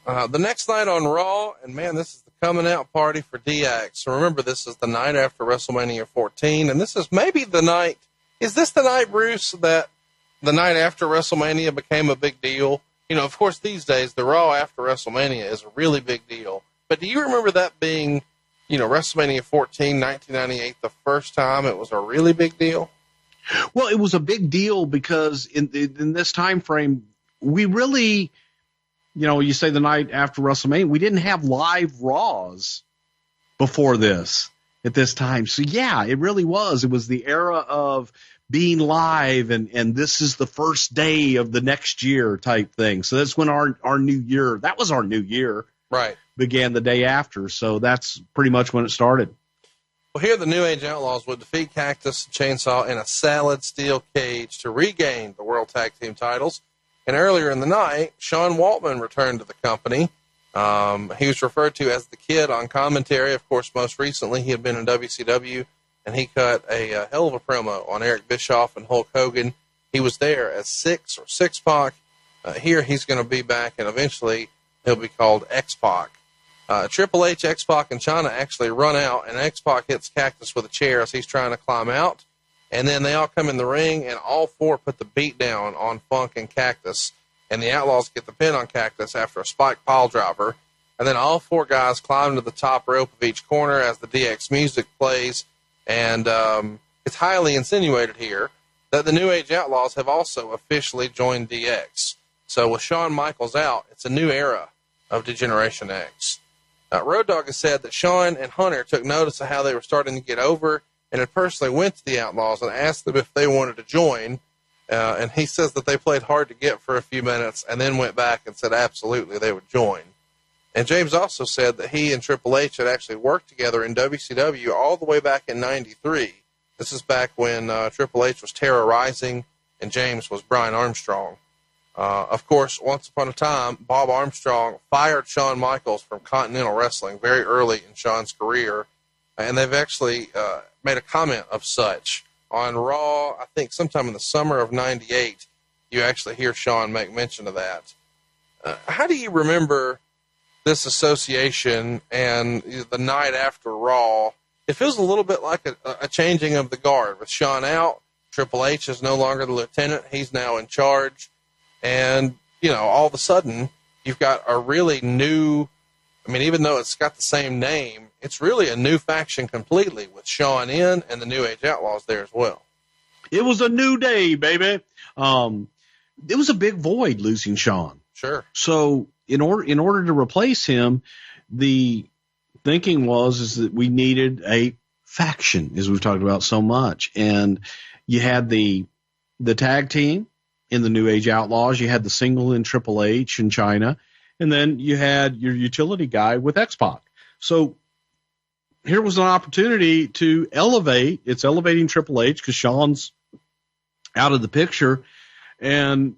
The next night on Raw, and man, this is the coming out party for DX. So remember, this is the night after WrestleMania 14, and this is maybe the night. Is this the night, Bruce, that the night after WrestleMania became a big deal? You know, of course, these days, the Raw after WrestleMania is a really big deal. But do you remember that being, you know, WrestleMania 14, 1998, the first time it was a really big deal? Well, it was a big deal because in this time frame, we really, you know, you say the night after WrestleMania, we didn't have live Raws before this at this time. So, yeah, it really was. It was the era of being live, and this is the first day of the next year type thing. So that's when our new year, that was our new year, right, began the day after. So that's pretty much when it started. Well, here the New Age Outlaws would defeat Cactus and Chainsaw in a solid steel cage to regain the World Tag Team titles. And earlier in the night, Sean Waltman returned to the company. He was referred to as the Kid on commentary. Of course, most recently he had been in WCW, and he cut a hell of a promo on Eric Bischoff and Hulk Hogan. He was there as Six Pac. Here he's going to be back, and eventually he'll be called X-Pac. Triple H, X-Pac, and Chyna actually run out, and X-Pac hits Cactus with a chair as he's trying to climb out. And then they all come in the ring, and all four put the beat down on Funk and Cactus. And the Outlaws get the pin on Cactus after a spike pile driver. And then all four guys climb to the top rope of each corner as the DX music plays. And it's highly insinuated here that the New Age Outlaws have also officially joined DX. So with Shawn Michaels out, it's a new era of Degeneration X. Road Dogg has said that Shawn and Hunter took notice of how they were starting to get over and had personally went to the Outlaws and asked them if they wanted to join. And he says that they played hard to get for a few minutes and then went back and said absolutely they would join. And James also said that he and Triple H had actually worked together in WCW all the way back in '93. This is back when Triple H was Terra Rising and James was Brian Armstrong. Of course, once upon a time, Bob Armstrong fired Shawn Michaels from Continental Wrestling very early in Shawn's career. And they've actually made a comment of such. On Raw, I think sometime in the summer of '98, you actually hear Shawn make mention of that. How do you remember this association and the night after Raw? It feels a little bit like a changing of the guard. With Shawn out, Triple H is no longer the lieutenant. He's now in charge. And, you know, all of a sudden, you've got a really new, I mean, even though it's got the same name, it's really a new faction completely with Shawn in and the New Age Outlaws there as well. It was a new day, baby. It was a big void losing Shawn. Sure. So in order to replace him, the thinking was that we needed a faction, as we've talked about so much. And you had the tag team in the New Age Outlaws. You had the single in Triple H and Chyna. And then you had your utility guy with X-Pac. So here was an opportunity to elevate. It's elevating Triple H because Shawn's out of the picture and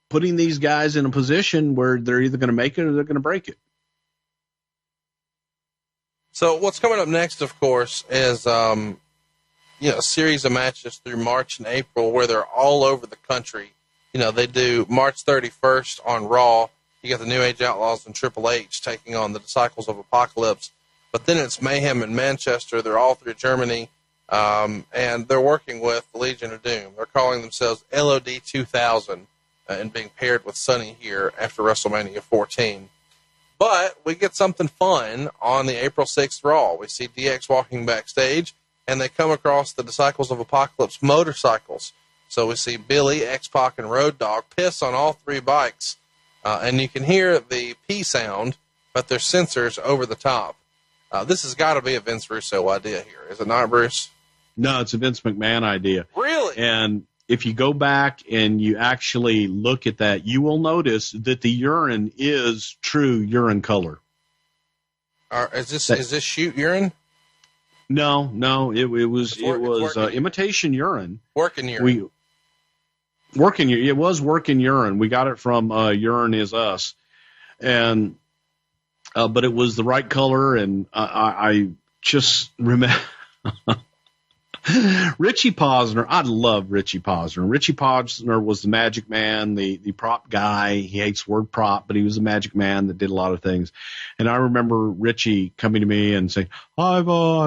putting these guys in a position where they're either going to make it or they're going to break it. So what's coming up next, of course, is a series of matches through March and April where they're all over the country. You know, they do March 31st on Raw. You got the New Age Outlaws and Triple H taking on the Disciples of Apocalypse. But then it's Mayhem in Manchester. They're all through Germany. And they're working with the Legion of Doom. They're calling themselves LOD 2000 and being paired with Sonny here after WrestleMania 14. But we get something fun on the April 6th Raw. We see DX walking backstage, and they come across the Disciples of Apocalypse motorcycles. So we see Billy, X-Pac, and Road Dogg piss on all three bikes. And you can hear the P sound, but there's sensors over the top. This has got to be a Vince Russo idea here, is it not, Bruce? No, it's a Vince McMahon idea. Really? And if you go back and you actually look at that, you will notice that the urine is true urine color. Is this shoot urine? No, it was imitation urine. Working urine. It was working urine. We got it from Urine Is Us, and but it was the right color, and I just remember. Richie Posner, I love Richie Posner. Richie Posner was the Magic Man, the prop guy. He hates the word prop, but he was a Magic Man that did a lot of things. And I remember Richie coming to me and saying, I've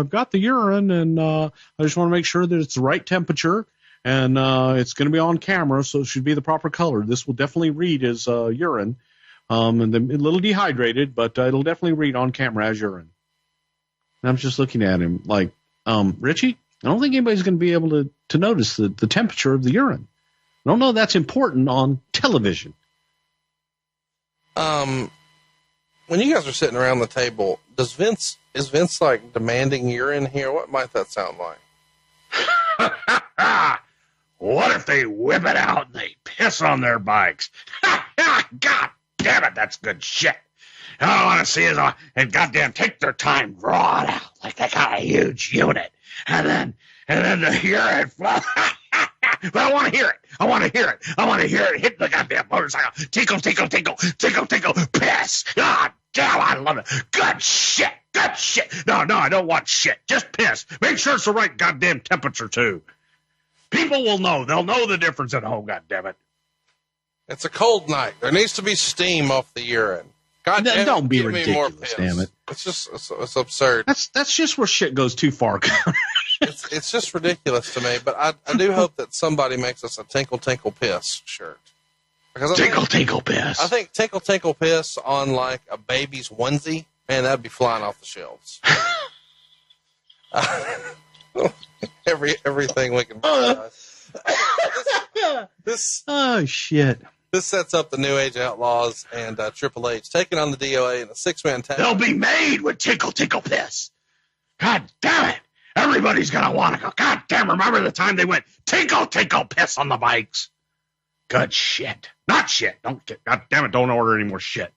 got the urine, and I just want to make sure that it's the right temperature, and it's going to be on camera, so it should be the proper color. This will definitely read as urine, and then a little dehydrated, but it'll definitely read on camera as urine. And I'm just looking at him like, Richie, I don't think anybody's going to be able to notice the temperature of the urine. I don't know if that's important on television. When you guys are sitting around the table, is Vince like demanding urine here? What might that sound like? What if they whip it out and they piss on their bikes? God damn it, that's good shit. All I want to see is, and goddamn, take their time, draw it out like they got a huge unit. And then the urine flow. But I want to hear it. I want to hear it hit the goddamn motorcycle. Tinkle, tinkle, tinkle, tinkle, tinkle, piss. God damn, I love it. Good shit. No, I don't want shit. Just piss. Make sure it's the right goddamn temperature, too. People will know. They'll know the difference at home, goddammit. It's a cold night. There needs to be steam off the urine. God damn, don't be give me more ridiculous, piss. damn it. It's absurd. That's just where shit goes too far. It's just ridiculous to me, but I do hope that somebody makes us a Tinkle Tinkle Piss shirt. Because Tinkle piss. I think Tinkle Tinkle Piss on like a baby's onesie, man, that'd be flying off the shelves. Everything we can. This oh shit. This sets up the New Age Outlaws and Triple H taking on the DOA in a 6-man tag. They'll be made with tinkle piss. God damn it. Everybody's going to want to go. God damn, remember the time they went tinkle piss on the bikes? Good shit. Not shit. God damn it, don't order any more shit.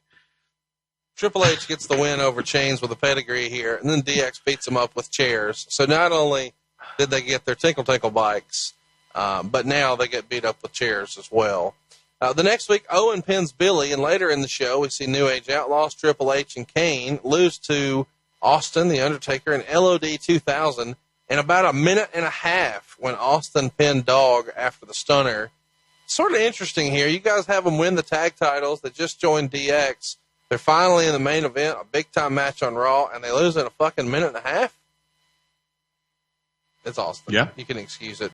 Triple H gets the win over Chains with a pedigree here, and then DX beats him up with chairs. So not only did they get their Tinkle bikes, but now they get beat up with chairs as well. The next week, Owen pins Billy, and later in the show, we see New Age Outlaws, Triple H, and Kane lose to Austin, The Undertaker, and LOD 2000 in about a minute and a half when Austin pinned Dog after the stunner. Sort of interesting here. You guys have them win the tag titles. They just joined DX. They're finally in the main event, a big-time match on Raw, and they lose in a fucking minute and a half? It's Austin. Yeah. You can excuse it.